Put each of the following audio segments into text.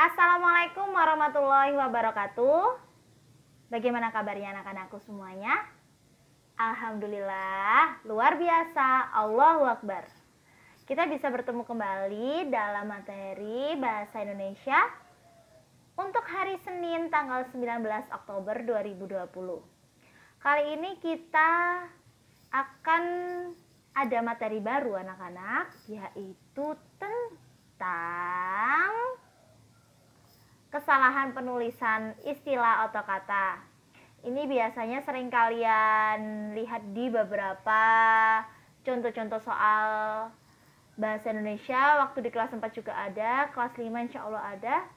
Assalamualaikum warahmatullahi wabarakatuh. Bagaimana kabarnya anak-anakku semuanya? Alhamdulillah, luar biasa, Allahu Akbar. Kita bisa bertemu kembali dalam materi Bahasa Indonesia untuk hari Senin tanggal 19 Oktober 2020. Kali ini kita akan ada materi baru anak-anak, yaitu tentang kesalahan penulisan istilah atau kata. Ini biasanya sering kalian lihat di beberapa contoh-contoh soal bahasa Indonesia. Waktu di kelas 4 juga ada, kelas 5 insya Allah ada.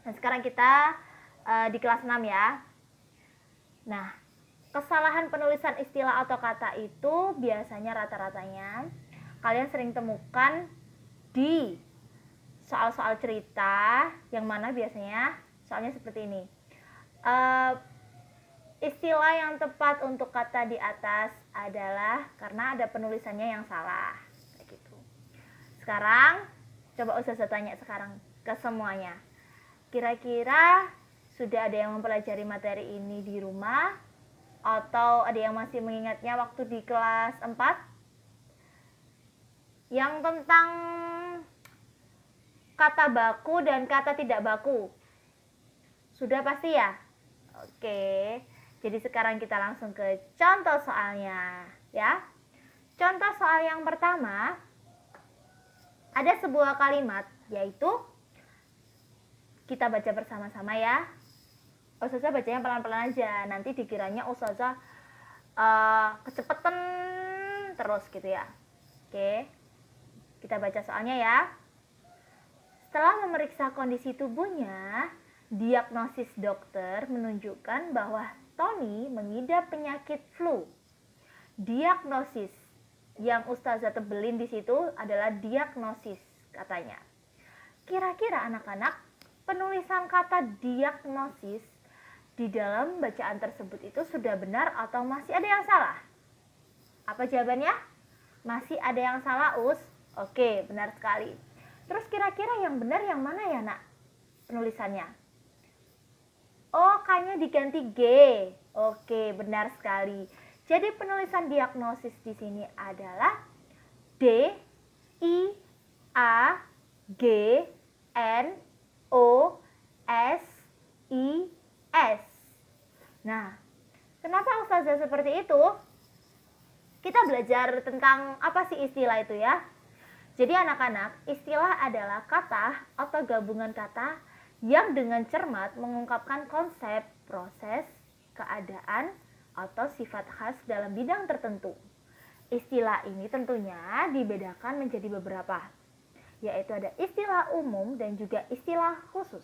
Dan sekarang kita di kelas 6 ya. Nah, kesalahan penulisan istilah atau kata itu biasanya rata-ratanya kalian sering temukan di soal-soal cerita, yang mana biasanya soalnya seperti ini. Istilah yang tepat untuk kata di atas adalah karena ada penulisannya yang salah. Kayak gitu. Sekarang coba Ustazah tanya sekarang ke semuanya. Kira-kira sudah ada yang mempelajari materi ini di rumah atau ada yang masih mengingatnya waktu di kelas 4? Yang tentang kata baku dan kata tidak baku. Sudah pasti ya? Oke. Jadi sekarang kita langsung ke contoh soalnya, ya. Contoh soal yang pertama, ada sebuah kalimat, yaitu kita baca bersama-sama ya. Ustazah bacanya pelan-pelan aja, nanti dikiranya Ustazah kecepetan terus gitu ya. Oke. Kita baca soalnya ya. Setelah memeriksa kondisi tubuhnya, diagnosis dokter menunjukkan bahwa Tony mengidap penyakit flu. Diagnosis yang Ustazah tebelin di situ adalah diagnosis katanya. Kira-kira anak-anak, penulisan kata diagnosis di dalam bacaan tersebut itu sudah benar atau masih ada yang salah? Apa jawabannya? Masih ada yang salah, Us? Oke, benar sekali. Terus kira-kira yang benar yang mana ya, Nak? Penulisannya. Oh, kayaknya diganti G. Oke, benar sekali. Jadi penulisan diagnosis di sini adalah D I A G N O S I S. Nah, kenapa Ustazah seperti itu? Kita belajar tentang apa sih istilah itu ya? Jadi anak-anak, istilah adalah kata atau gabungan kata yang dengan cermat mengungkapkan konsep, proses, keadaan, atau sifat khas dalam bidang tertentu. Istilah ini tentunya dibedakan menjadi beberapa, yaitu ada istilah umum dan juga istilah khusus.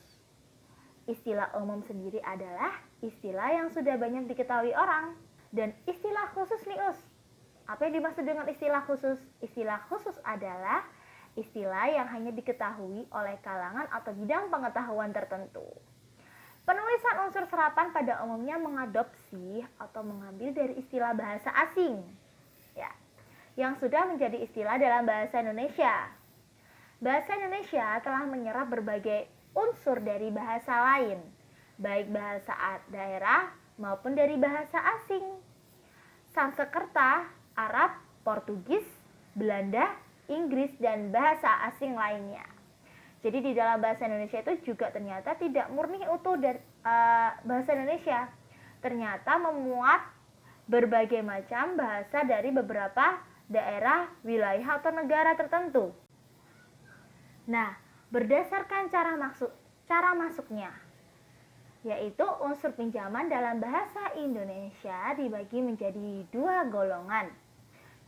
Istilah umum sendiri adalah istilah yang sudah banyak diketahui orang, dan istilah khusus nih Us. Apa yang dimaksud dengan istilah khusus? Istilah khusus adalah istilah yang hanya diketahui oleh kalangan atau bidang pengetahuan tertentu. Penulisan unsur serapan pada umumnya mengadopsi atau mengambil dari istilah bahasa asing, ya, yang sudah menjadi istilah dalam bahasa Indonesia. Bahasa Indonesia telah menyerap berbagai unsur dari bahasa lain, baik bahasa daerah maupun dari bahasa asing. Sanskerta, Arab, Portugis, Belanda, Inggris, dan bahasa asing lainnya. Jadi di dalam bahasa Indonesia itu juga ternyata tidak murni utuh dari bahasa Indonesia. Ternyata memuat berbagai macam bahasa dari beberapa daerah, wilayah, atau negara tertentu. Nah, berdasarkan cara masuknya, yaitu unsur pinjaman dalam bahasa Indonesia dibagi menjadi dua golongan.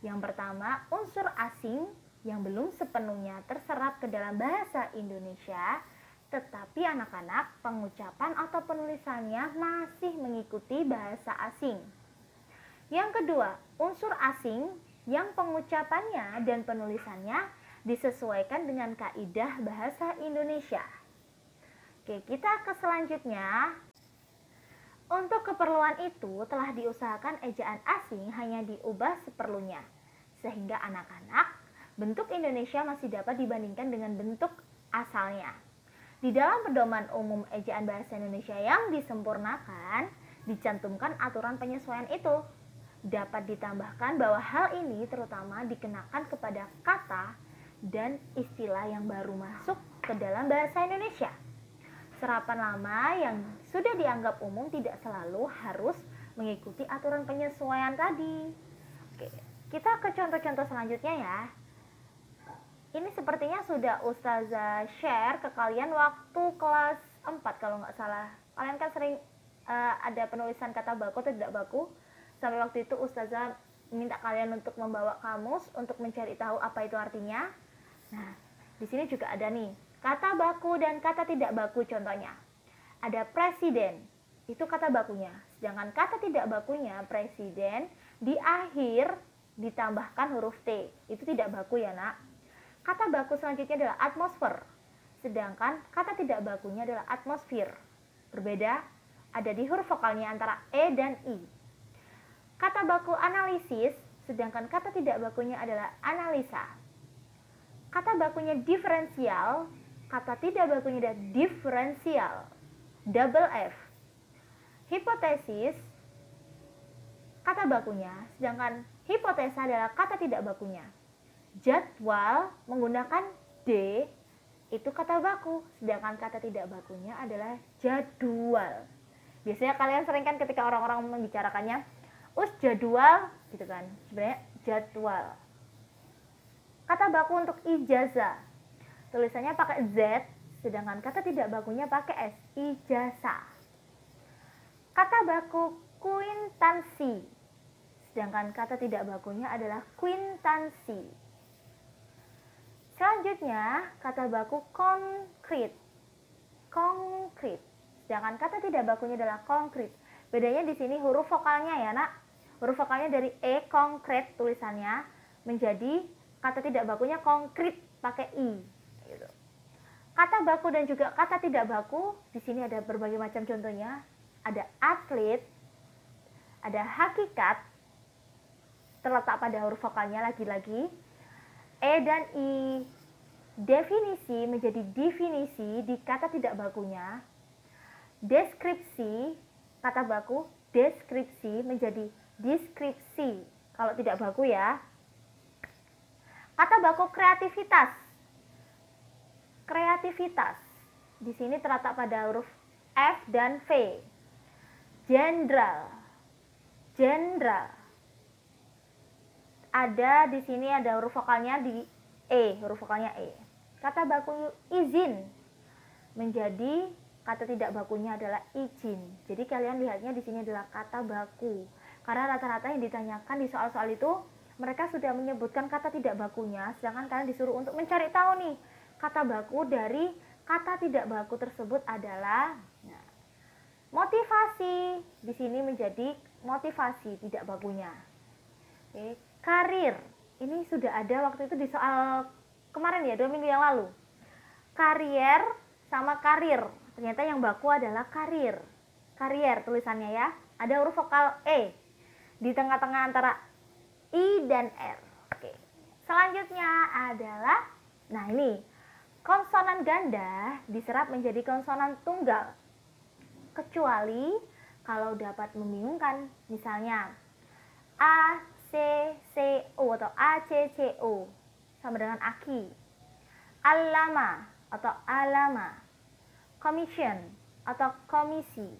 Yang pertama, unsur asing yang belum sepenuhnya terserap ke dalam bahasa Indonesia, tetapi anak-anak pengucapan atau penulisannya masih mengikuti bahasa asing. Yang kedua, unsur asing yang pengucapannya dan penulisannya disesuaikan dengan kaidah bahasa Indonesia. Oke, kita ke selanjutnya. Untuk keperluan itu telah diusahakan ejaan asing hanya diubah seperlunya, sehingga anak-anak bentuk Indonesia masih dapat dibandingkan dengan bentuk asalnya. Di dalam Pedoman Umum Ejaan Bahasa Indonesia yang disempurnakan, dicantumkan aturan penyesuaian itu. Dapat ditambahkan bahwa hal ini terutama dikenakan kepada kata dan istilah yang baru masuk ke dalam bahasa Indonesia. Serapan lama yang sudah dianggap umum tidak selalu harus mengikuti aturan penyesuaian tadi. Oke, kita ke contoh-contoh selanjutnya ya. Ini sepertinya sudah Ustazah share ke kalian waktu kelas 4 kalau nggak salah. Kalian kan sering ada penulisan kata baku atau tidak baku. Sampai waktu itu Ustazah minta kalian untuk membawa kamus untuk mencari tahu apa itu artinya. Nah, di sini juga ada nih kata baku dan kata tidak baku contohnya. Ada presiden, itu kata bakunya. Sedangkan kata tidak bakunya presiden di akhir ditambahkan huruf T. Itu tidak baku ya, Nak. Kata baku selanjutnya adalah atmosfer, sedangkan kata tidak bakunya adalah atmosfer. Berbeda, ada di huruf vokalnya antara E dan I. Kata baku analisis, sedangkan kata tidak bakunya adalah analisa. Kata bakunya diferensial, kata tidak bakunya adalah diferensial, double F. Hipotesis, kata bakunya, sedangkan hipotesa adalah kata tidak bakunya. Jadwal menggunakan D itu kata baku, sedangkan kata tidak bakunya adalah jadwal. Biasanya kalian sering kan ketika orang-orang membicarakannya, jadwal gitu kan, sebenarnya jadwal. Kata baku untuk ijazah, tulisannya pakai Z, sedangkan kata tidak bakunya pakai S, ijazah. Kata baku kuintansi, sedangkan kata tidak bakunya adalah kuintansi. Selanjutnya, kata baku konkret. Konkret. Sedangkan kata tidak bakunya adalah konkret. Bedanya di sini huruf vokalnya ya, Nak. Huruf vokalnya dari E konkret tulisannya menjadi kata tidak bakunya konkret pakai I. Gitu. Kata baku dan juga kata tidak baku, di sini ada berbagai macam contohnya. Ada atlet, ada hakikat, terletak pada huruf vokalnya lagi-lagi. E dan I. Definisi menjadi definisi di kata tidak bakunya. Deskripsi, kata baku deskripsi menjadi deskripsi kalau tidak baku ya. Kata baku kreativitas. Kreativitas di sini terletak pada huruf F dan V. Jenderal. Jenderal. Ada di sini ada huruf vokalnya di E, huruf vokalnya E. Kata baku izin menjadi kata tidak bakunya adalah izin. Jadi kalian lihatnya di sini adalah kata baku. Karena rata-rata yang ditanyakan di soal-soal itu mereka sudah menyebutkan kata tidak bakunya, sedangkan kalian disuruh untuk mencari tahu nih kata baku dari kata tidak baku tersebut adalah motivasi. Di sini menjadi motivasi tidak bakunya. Oke. Karir, ini sudah ada waktu itu di soal kemarin ya, 2 minggu yang lalu. Karier sama karir, ternyata yang baku adalah karir. Karier tulisannya ya, ada huruf vokal E di tengah-tengah antara I dan R. Oke. Selanjutnya adalah, nah ini, konsonan ganda diserap menjadi konsonan tunggal. Kecuali kalau dapat membingungkan, misalnya A, C, C, O atau A, C, C, O sama dengan aki. Alama atau alama. Commission atau komisi.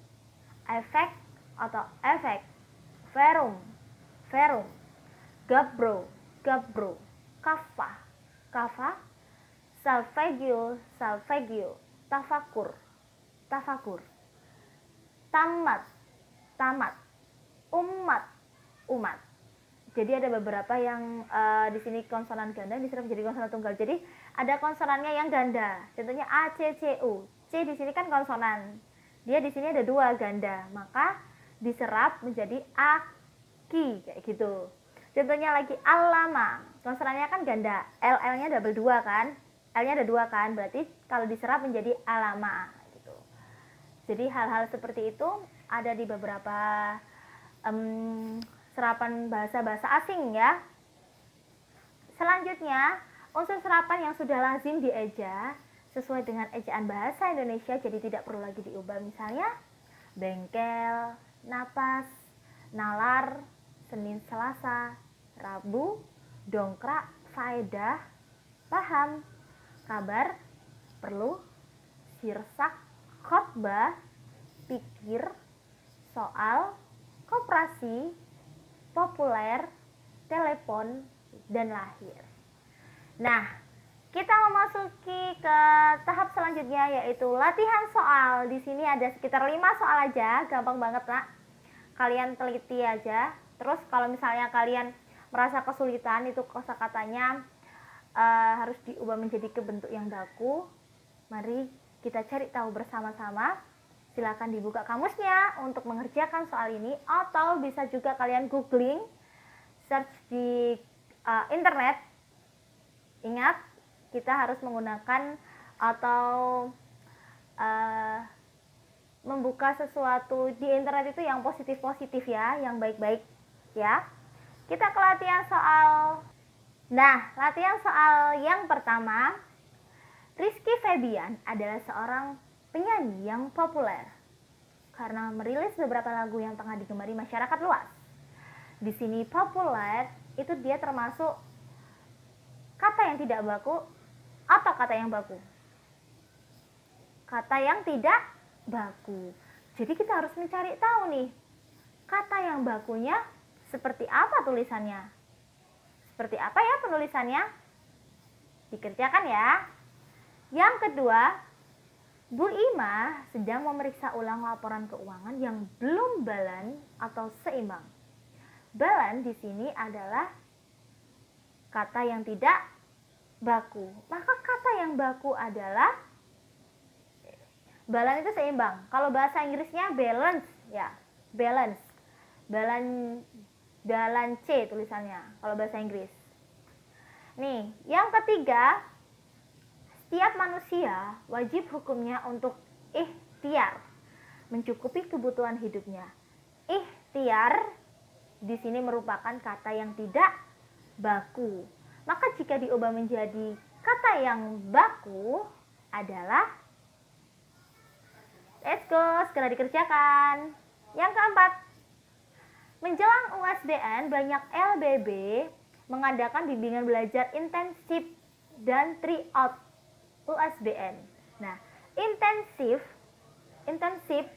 Efek atau efek. Verum, verum. Gabro, gabro. Kafa, kafa. Salvagio, salvagio. Tafakur, tafakur. Tamat, tamat. Umat, umat. Jadi ada beberapa yang di sini konsonan ganda diserap menjadi konsonan tunggal. Jadi ada konsonannya yang ganda. Contohnya A, C, C, U. C di sini kan konsonan. Dia di sini ada 2 ganda, maka diserap menjadi aki kayak gitu. Contohnya lagi alama. Konsonannya kan ganda. L-nya double 2 kan? L-nya ada 2 kan? Berarti kalau diserap menjadi alama gitu. Jadi hal-hal seperti itu ada di beberapa serapan bahasa-bahasa asing ya. Selanjutnya, unsur serapan yang sudah lazim dieja sesuai dengan ejaan bahasa Indonesia, jadi tidak perlu lagi diubah. Misalnya bengkel, napas, nalar, Senin Selasa, Rabu, dongkrak, faedah, paham, kabar, perlu, sirsak, khotbah, pikir, soal, koperasi, populer, telepon, dan lahir. Nah, kita memasuki ke tahap selanjutnya, yaitu latihan soal. Di sini ada sekitar 5 soal aja, gampang banget nak. Kalian teliti aja. Terus kalau misalnya kalian merasa kesulitan, itu kosakatanya harus diubah menjadi ke bentuk yang baku. Mari kita cari tahu bersama-sama. Silakan dibuka kamusnya untuk mengerjakan soal ini, atau bisa juga kalian googling, search di internet. Ingat, kita harus menggunakan atau membuka sesuatu di internet itu yang positif-positif ya, yang baik-baik ya. Kita ke latihan soal. Nah, latihan soal yang pertama. Rizky Febian adalah seorang penyanyi yang populer karena merilis beberapa lagu yang tengah digemari masyarakat luas. Di sini populer itu dia termasuk kata yang tidak baku atau kata yang baku? Kata yang tidak baku. Jadi kita harus mencari tahu nih, kata yang bakunya seperti apa tulisannya? Seperti apa ya penulisannya? Dikerjakan ya. Yang kedua, Bu Ima sedang memeriksa ulang laporan keuangan yang belum balan atau seimbang. Balan di sini adalah kata yang tidak baku. Maka kata yang baku adalah balan itu seimbang. Kalau bahasa Inggrisnya balance ya, balance. Balan C tulisannya kalau bahasa Inggris. Nih, yang ketiga, setiap manusia wajib hukumnya untuk ikhtiar, mencukupi kebutuhan hidupnya. Ikhtiar di sini merupakan kata yang tidak baku. Maka jika diubah menjadi kata yang baku adalah, let's go, segera dikerjakan. Yang keempat, menjelang USBN banyak LBB mengadakan bimbingan belajar intensif dan tryout USBN. Nah, intensif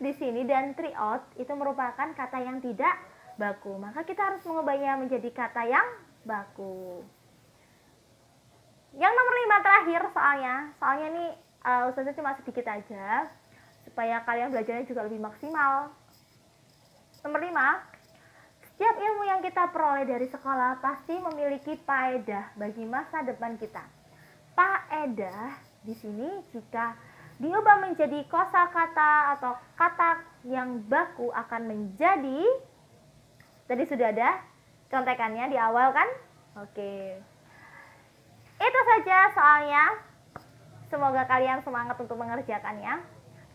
di sini dan tryout itu merupakan kata yang tidak baku. Maka kita harus mengubahnya menjadi kata yang baku. Yang nomor 5 terakhir soalnya. Soalnya ini Ustazah cuma sedikit aja supaya kalian belajarnya juga lebih maksimal. Nomor 5, setiap ilmu yang kita peroleh dari sekolah pasti memiliki faedah bagi masa depan kita. Faedah di sini jika diubah menjadi kosakata atau kata yang baku akan menjadi, tadi sudah ada contekannya di awal kan? Oke. Itu saja soalnya. Semoga kalian semangat untuk mengerjakannya.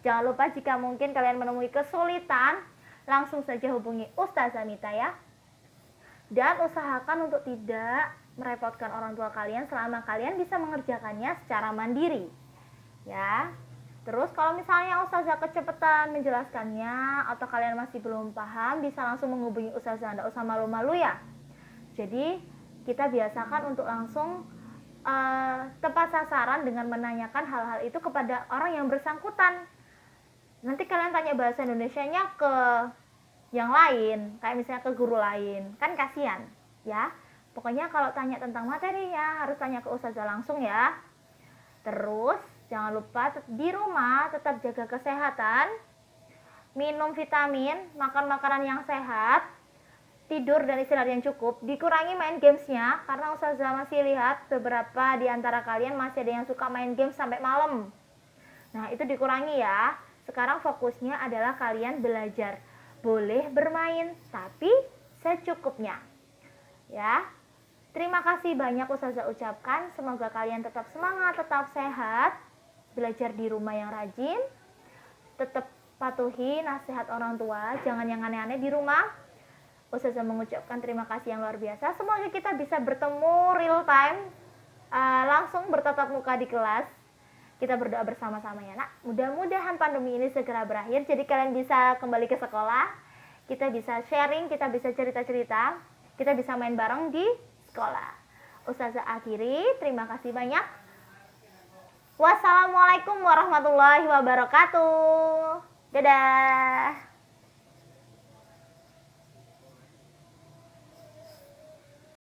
Jangan lupa jika mungkin kalian menemui kesulitan, langsung saja hubungi Ustazah Mita ya. Dan usahakan untuk tidak merepotkan orang tua kalian selama kalian bisa mengerjakannya secara mandiri ya. Terus kalau misalnya Ustazah kecepatan menjelaskannya atau kalian masih belum paham, bisa langsung menghubungi Ustazah, tidak usah malu-malu ya. Jadi kita biasakan untuk langsung tepat sasaran dengan menanyakan hal-hal itu kepada orang yang bersangkutan. Nanti kalian tanya bahasa Indonesianya ke yang lain, kayak misalnya ke guru lain, kan kasihan ya. Pokoknya kalau tanya tentang materinya harus tanya ke Ustazah langsung ya. Terus jangan lupa di rumah tetap jaga kesehatan, minum vitamin, makan makanan yang sehat, tidur dan istirahat yang cukup, dikurangi main gamesnya karena Ustazah masih lihat beberapa di antara kalian masih ada yang suka main game sampai malam. Nah, itu dikurangi ya. Sekarang fokusnya adalah kalian belajar. Boleh bermain tapi secukupnya. Ya. Terima kasih banyak Ustazah ucapkan. Semoga kalian tetap semangat, tetap sehat, belajar di rumah yang rajin, tetap patuhi nasihat orang tua, jangan yang aneh-aneh di rumah. Ustazah mengucapkan terima kasih yang luar biasa. Semoga kita bisa bertemu real time, langsung bertatap muka di kelas. Kita berdoa bersama-sama ya nak. Mudah-mudahan pandemi ini segera berakhir. Jadi kalian bisa kembali ke sekolah. Kita bisa sharing, kita bisa cerita-cerita. Kita bisa main bareng di sekolah. Ustazah akhiri, terima kasih banyak. Wassalamualaikum warahmatullahi wabarakatuh. Dadah.